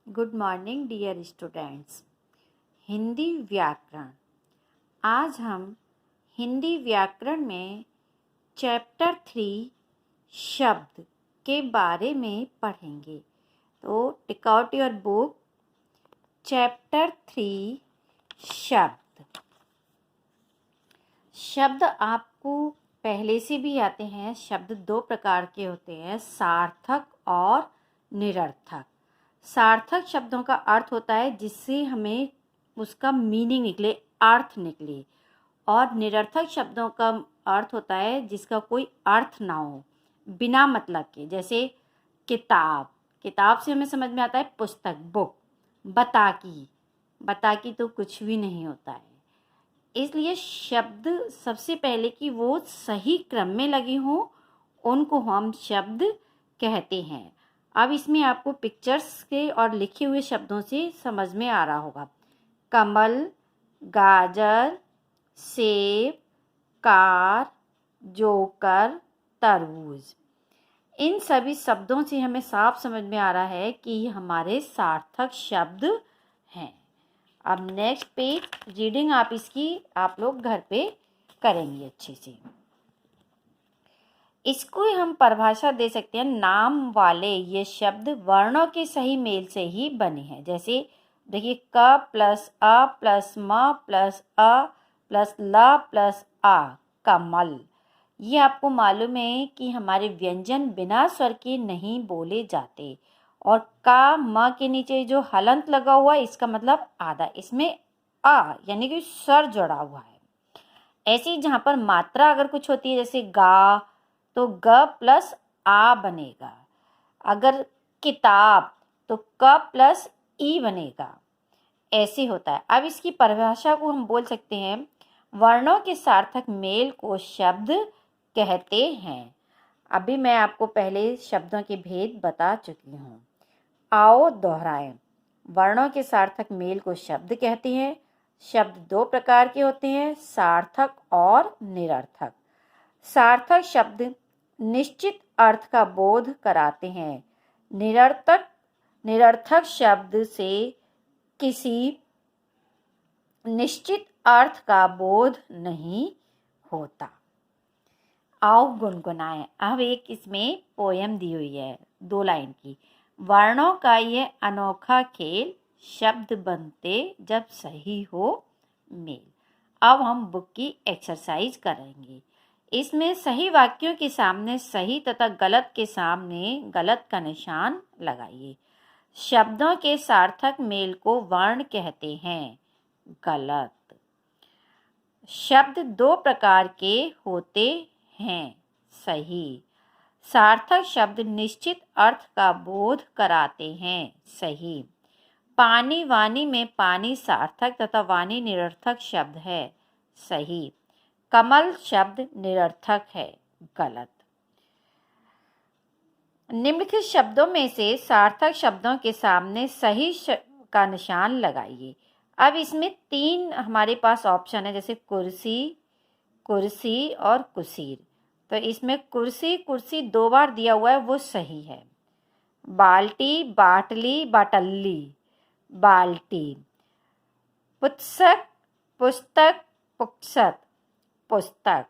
Good morning dear students. Hindi व्याकरण। आज हम हिंदी व्याकरण में चैप्टर 3 शब्द के बारे में पढ़ेंगे। तो take out your book. Chapter 3 शब्द। शब्द आपको पहले से भी आते हैं। शब्द दो प्रकार के होते हैं, सार्थक और निरर्थक। सार्थक शब्दों का अर्थ होता है जिससे हमें उसका मीनिंग निकले, अर्थ निकले। और निरर्थक शब्दों का अर्थ होता है जिसका कोई अर्थ ना हो, बिना मतलब के। जैसे किताब, किताब से हमें समझ में आता है पुस्तक, बुक। बताकी तो कुछ भी नहीं होता है। इसलिए शब्द सबसे पहले कि वो सही क्रम में लगे हों, उनको हम शब्द कहते हैं। अब इसमें आपको पिक्चर्स के और लिखे हुए शब्दों से समझ में आ रहा होगा। कमल, गाजर, सेब, कार, जोकर, तरबूज। इन सभी शब्दों से हमें साफ समझ में आ रहा है कि हमारे सार्थक शब्द हैं। अब नेक्स्ट पेज रीडिंग आप इसकी आप लोग घर पे करेंगे अच्छे से। इसको हम परिभाषा दे सकते हैं, नाम वाले ये शब्द वर्णों के सही मेल से ही बने हैं। जैसे देखिए, क प्लस अ प्लस म प्लस अ प्लस ल प्लस आ, कमल। ये आपको मालूम है कि हमारे व्यंजन बिना स्वर के नहीं बोले जाते। और का म के नीचे जो हलंत लगा हुआ है, इसका मतलब आधा, इसमें आ यानी कि स्वर जुड़ा हुआ है। ऐसे ही जहाँ पर मात्रा अगर कुछ होती है, जैसे गा तो ग प्लस आ बनेगा। अगर किताब तो क प्लस ई बनेगा। ऐसे होता है। अब इसकी परिभाषा को हम बोल सकते हैं, वर्णों के सार्थक मेल को शब्द कहते हैं। अभी मैं आपको पहले शब्दों के भेद बता चुकी हूँ। आओ दोहराएं। वर्णों के सार्थक मेल को शब्द कहते हैं। शब्द दो प्रकार के होते हैं, सार्थक और निरर्थक। सार्थक शब्द निश्चित अर्थ का बोध कराते हैं। निरर्थक शब्द से किसी निश्चित अर्थ का बोध नहीं होता। आओ गुनगुनाएं। अब एक इसमें पोयम दी हुई है 2 लाइन की। वर्णों का ये अनोखा खेल, शब्द बनते जब सही हो मेल। अब हम बुक की एक्सरसाइज करेंगे। इसमें सही वाक्यों के सामने सही तथा गलत के सामने गलत का निशान लगाइए। शब्दों के सार्थक मेल को वर्ण कहते हैं, गलत। शब्द दो प्रकार के होते हैं, सही। सार्थक शब्द निश्चित अर्थ का बोध कराते हैं, सही। पानी वाणी में पानी सार्थक तथा वाणी निरर्थक शब्द है, सही। कमल शब्द निरर्थक है, गलत। निम्नलिखित शब्दों में से सार्थक शब्दों के सामने सही का निशान लगाइए। अब इसमें 3 हमारे पास ऑप्शन है, जैसे कुर्सी, कुर्सी और कुसीर। तो इसमें कुर्सी 2 बार दिया हुआ है, वो सही है। बाल्टी, बाटली, बाटल्ली, बाल्टी। पुस्तक, पुस्तक, पुस्तक, पुस्तक।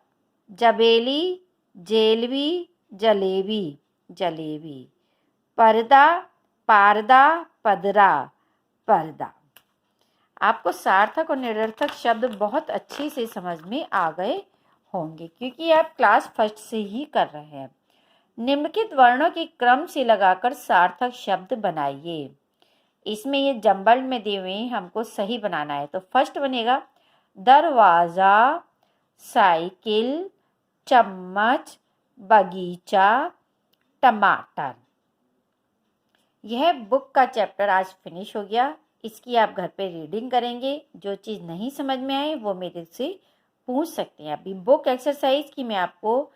जबेली, जेलवी, जलेबी, जलेबी। पर्दा, पारदा, पदरा, पर्दा। आपको सार्थक और निरर्थक शब्द बहुत अच्छे से समझ में आ गए होंगे, क्योंकि आप क्लास फर्स्ट से ही कर रहे हैं। निम्नलिखित वर्णों के क्रम से लगाकर सार्थक शब्द बनाइए। इसमें ये जंबल में दिए हुए हमको सही बनाना है। तो फर्स्ट बनेगा दरवाज़ा, साइकिल, चम्मच, बगीचा, टमाटर। यह बुक का चैप्टर आज फिनिश हो गया। इसकी आप घर पे रीडिंग करेंगे। जो चीज़ नहीं समझ में आए वो मेरे से पूछ सकते हैं। अभी बुक एक्सरसाइज की मैं आपको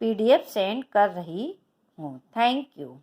PDF सेंड कर रही हूँ। Thank you.